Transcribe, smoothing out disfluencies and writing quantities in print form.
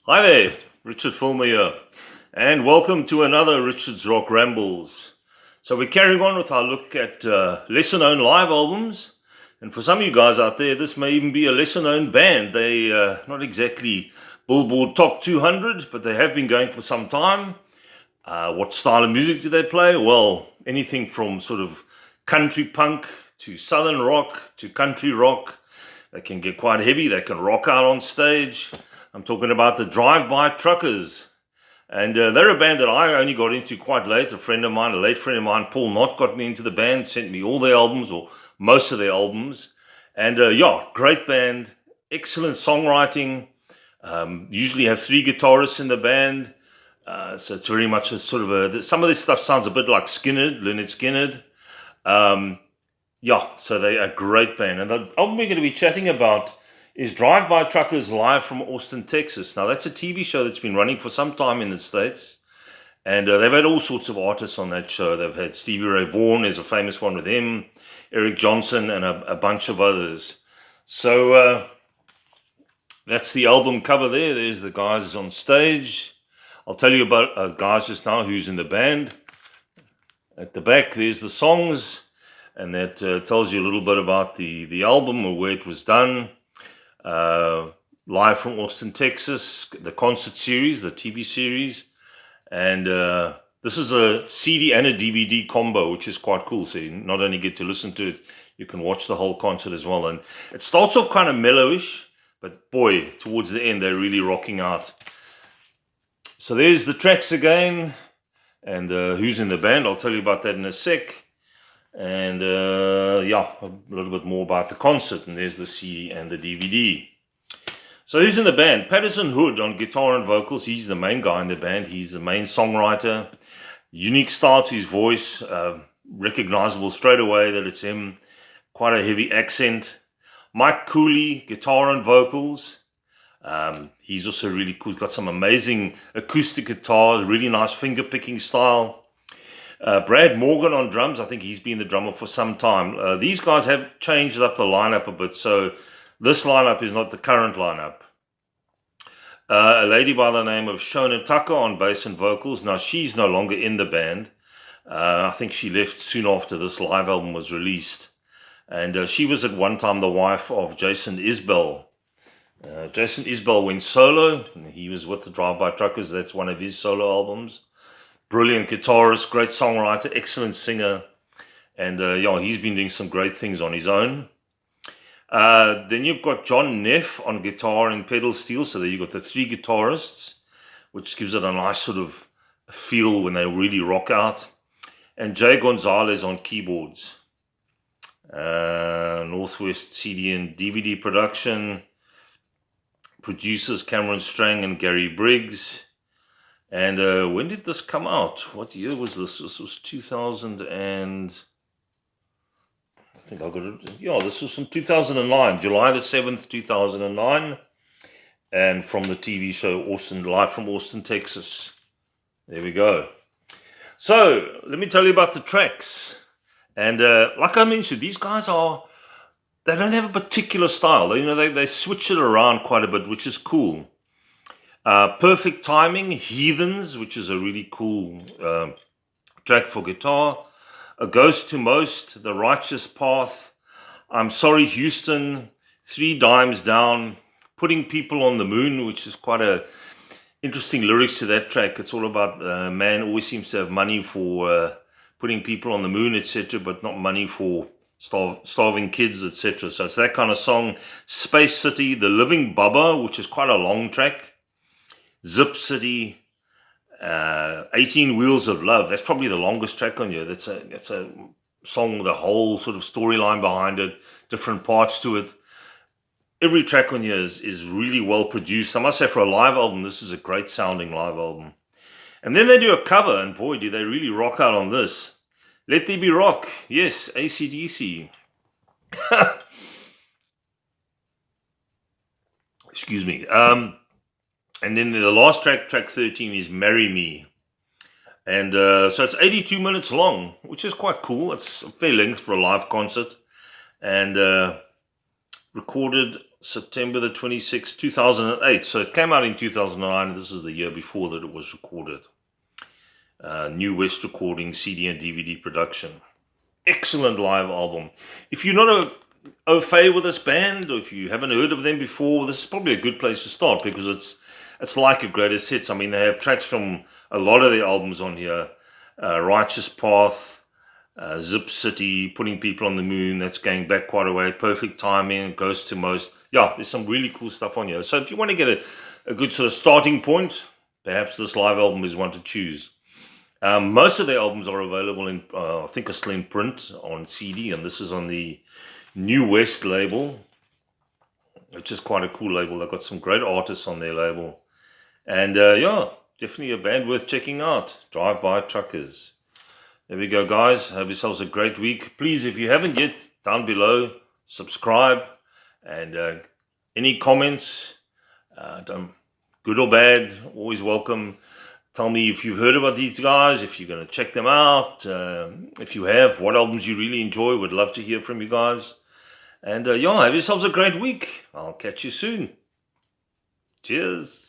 Hi there, Richard Fulmer here, and welcome to another Richard's Rock Rambles. So we're carrying on with our look at lesser-known live albums, and for some of you guys out there, this may even be a lesser-known band. They not exactly Billboard Top 200, but they have been going for some time. What style of music do they play? Well, anything from sort of country punk to southern rock to country rock. They can get quite heavy. They can rock out on stage. I'm talking about the Drive-By Truckers. And they're a band that I only got into quite late. A friend of mine, a late friend of mine, Paul Knott, got me into the band, sent me all their albums, or most of their albums. And great band, excellent songwriting. Usually have three guitarists in the band. So it's very much a sort of some of this stuff sounds a bit like Lynyrd Skynyrd. So they are a great band. And the album we're going to be chatting about is Drive-By Truckers live from Austin, Texas. Now, that's a TV show that's been running for some time in the States. And they've had all sorts of artists on that show. They've had Stevie Ray Vaughan, is a famous one with him, Eric Johnson, and a bunch of others. So that's the album cover there. There's the guys on stage. I'll tell you about guys just now who's in the band. At the back, there's the songs. And that tells you a little bit about the album or where it was done. Live from Austin, Texas, the concert series, the TV series. And this is a CD and a DVD combo, which is quite cool. So you not only get to listen to it, you can watch the whole concert as well. And it starts off kind of mellowish, but boy, towards the end, they're really rocking out. So there's the tracks again, and who's in the band. I'll tell you about that in a sec. And a little bit more about the concert. And there's the CD and the DVD. So who's in the band? Patterson Hood on guitar and vocals. He's the main guy in the band. He's the main songwriter. Unique style to his voice. Recognizable straight away that it's him. Quite a heavy accent. Mike Cooley, guitar and vocals. He's also really cool. He's got some amazing acoustic guitar. Really nice finger picking style. Brad Morgan on drums. I think he's been the drummer for some time. These guys have changed up the lineup a bit, so this lineup is not the current lineup. A lady by the name of Shona Tucker on bass and vocals. Now, she's no longer in the band. I think she left soon after this live album was released. And she was at one time the wife of Jason Isbell. Jason Isbell went solo. He was with the Drive-By Truckers. That's one of his solo albums. Brilliant guitarist, great songwriter, excellent singer. And he's been doing some great things on his own. Then you've got John Neff on guitar and pedal steel. So there you've got the three guitarists, which gives it a nice sort of feel when they really rock out. And Jay Gonzalez on keyboards. Northwest CD and DVD production. Producers Cameron Strang and Gary Briggs. And when did this come out? What year was this? This was 2000 and... I think I got it. Yeah, this was from 2009. July the 7th, 2009. And from the TV show Austin, live from Austin, Texas. There we go. So, let me tell you about the tracks. And like I mentioned, these guys they don't have a particular style. They switch it around quite a bit, which is cool. Perfect Timing, Heathens, which is a really cool track for guitar. A Ghost to Most, The Righteous Path, I'm Sorry Houston, Three Dimes Down, Putting People on the Moon, which is quite a interesting lyrics to that track. It's all about man always seems to have money for putting people on the moon, etc., but not money for starving kids, etc. So it's that kind of song. Space City, The Living Bubba, which is quite a long track. Zip City, 18 Wheels of Love. That's probably the longest track on here. That's a song, the whole sort of storyline behind it, different parts to it. Every track on here is really well produced. I must say, for a live album, this is a great sounding live album. And then they do a cover, and boy, do they really rock out on this. Let There Be Rock. Yes, AC/DC. Excuse me. And then the last track 13, is Marry Me. And so it's 82 minutes long, which is quite cool. It's a fair length for a live concert. And recorded September the 26th, 2008. So it came out in 2009. This is the year before that it was recorded. New West recording, CD and DVD production. Excellent live album. If you're not au fait with this band, or if you haven't heard of them before, this is probably a good place to start, because it's like a greatest hits. I mean, they have tracks from a lot of their albums on here. Righteous Path, Zip City, Putting People on the Moon, that's going back quite a way. Perfect Timing, Ghost to Most. Yeah, there's some really cool stuff on here. So if you want to get a good sort of starting point, perhaps this live album is one to choose. Most of their albums are available in, I think, are still in print on CD, and this is on the New West label, which is quite a cool label. They've got some great artists on their label. And yeah, definitely a band worth checking out. Drive By Truckers. There we go, guys. Have yourselves a great week. Please, if you haven't yet, down below, subscribe. And any comments, good or bad, always welcome. Tell me if you've heard about these guys, if you're going to check them out. If you have, what albums you really enjoy. Would love to hear from you guys. And yeah, have yourselves a great week. I'll catch you soon. Cheers.